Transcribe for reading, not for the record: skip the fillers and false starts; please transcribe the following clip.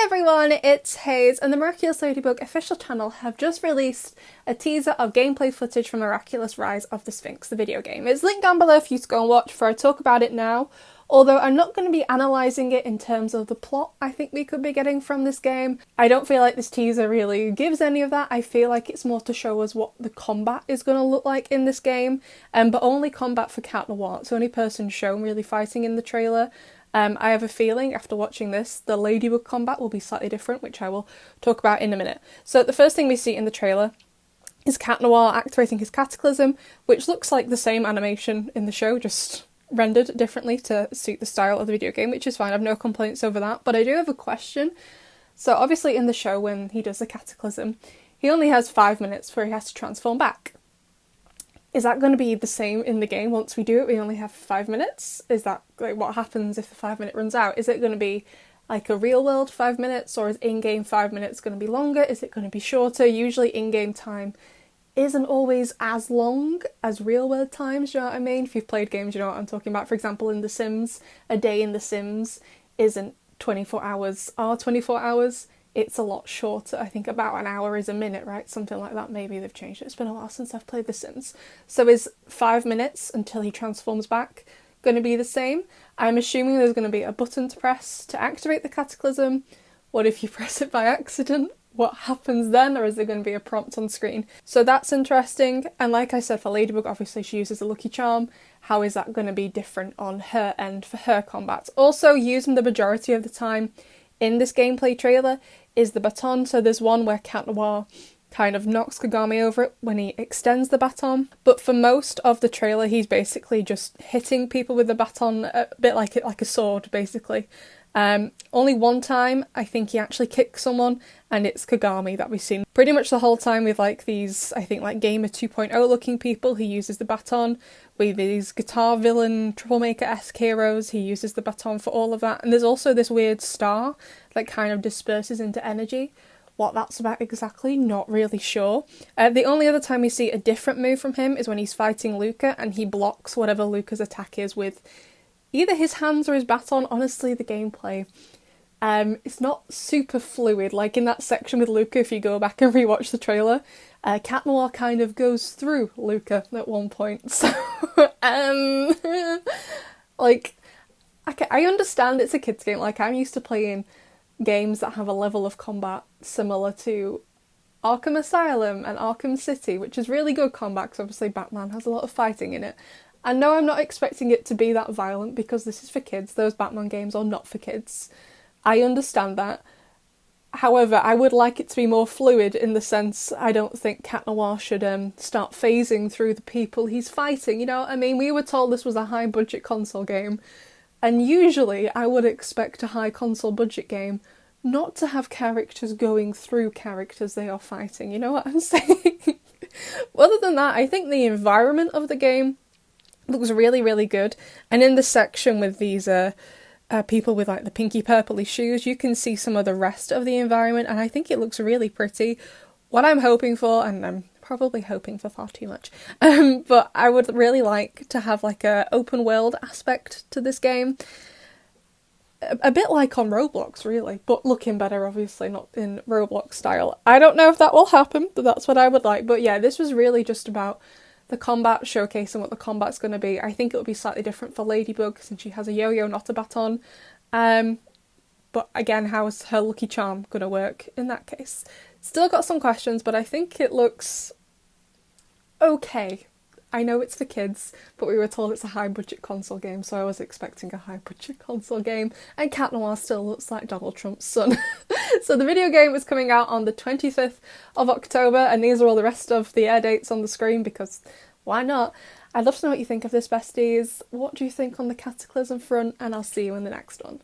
Hey everyone, it's Hayes, and the Miraculous Ladybug official channel have just released a teaser of gameplay footage from Miraculous Rise of the SPHINX, the video game. It's linked down below for you to go and watch before I talk about it now, although I'm not going to be analysing it in terms of the plot I think we could be getting from this game. I don't feel like this teaser really gives any of that. I feel like it's more to show us what the combat is going to look like in this game, but only combat for Cat Noir. It's the only person shown really fighting in the trailer. I have a feeling after watching this, the Ladybug combat will be slightly different, which I will talk about in a minute. So the first thing we see in the trailer is Cat Noir activating his Cataclysm, which looks like the same animation in the show, just rendered differently to suit the style of the video game, which is fine. I have no complaints over that, but I do have a question. So obviously in the show, when he does the Cataclysm, he only has 5 minutes before he has to transform back. Is that going to be the same in the game? Once we do it, we only have 5 minutes? Is that like what happens if the 5 minute runs out? Is it going to be like a real world 5 minutes, or is in-game 5 minutes going to be longer? Is it going to be shorter? Usually in-game time isn't always as long as real world times, you know what I mean? If you've played games, you know what I'm talking about. For example, in The Sims, a day in The Sims isn't 24 hours or 24 hours. It's a lot shorter. I think about an hour is a minute, right? Something like that. Maybe they've changed it. It's been a while since I've played The Sims. So is 5 minutes until he transforms back going to be the same? I'm assuming there's going to be a button to press to activate the Cataclysm. What if you press it by accident? What happens then? Or is there going to be a prompt on screen? So that's interesting. And like I said, for Ladybug, obviously she uses a lucky charm. How is that going to be different on her end for her combats? Also, using the majority of the time in this gameplay trailer is the baton. So there's one where Cat Noir kind of knocks Kagami over it when he extends the baton. But for most of the trailer, he's basically just hitting people with the baton, a bit like a sword, basically. Only one time I think he actually kicks someone, and it's Kagami that we've seen pretty much the whole time with like these, I think like Gamer 2.0 looking people. He uses the baton. With these guitar villain troublemaker-esque heroes, he uses the baton for all of that. And there's also this weird star that kind of disperses into energy. What that's about exactly, not really sure. The only other time we see a different move from him is when he's fighting Luca and he blocks whatever Luca's attack is with either his hands or his baton. Honestly, the gameplay, it's not super fluid. Like in that section with Luca, if you go back and rewatch the trailer, Cat Noir kind of goes through Luca at one point. So, like, I understand it's a kid's game. Like, I'm used to playing games that have a level of combat similar to Arkham Asylum and Arkham City, which is really good combat because obviously Batman has a lot of fighting in it. And no, I'm not expecting it to be that violent because this is for kids. Those Batman games are not for kids. I understand that. However, I would like it to be more fluid in the sense I don't think Cat Noir should start phasing through the people he's fighting, you know what I mean? We were told this was a high budget console game, and usually I would expect a high console budget game not to have characters going through characters they are fighting, you know what I'm saying? Other than that, I think the environment of the game looks really, really good. And in the section with these people with like the pinky purpley shoes, you can see some of the rest of the environment, and I think it looks really pretty. What I'm hoping for, and I'm probably hoping for far too much, but I would really like to have like a open world aspect to this game. A bit like on Roblox, really, but looking better, obviously, not in Roblox style. I don't know if that will happen, but that's what I would like. But yeah, this was really just about the combat, showcasing what the combat's going to be. I think it'll be slightly different for Ladybug since she has a yo-yo, not a baton. But again, how is her lucky charm going to work in that case? Still got some questions, but I think it looks okay. I know it's for kids, but we were told it's a high-budget console game, so I was expecting a high-budget console game, and Cat Noir still looks like Donald Trump's son. So the video game is coming out on the 25th of October, and these are all the rest of the air dates on the screen, because why not? I'd love to know what you think of this, besties. What do you think on the Cataclysm front, and I'll see you in the next one.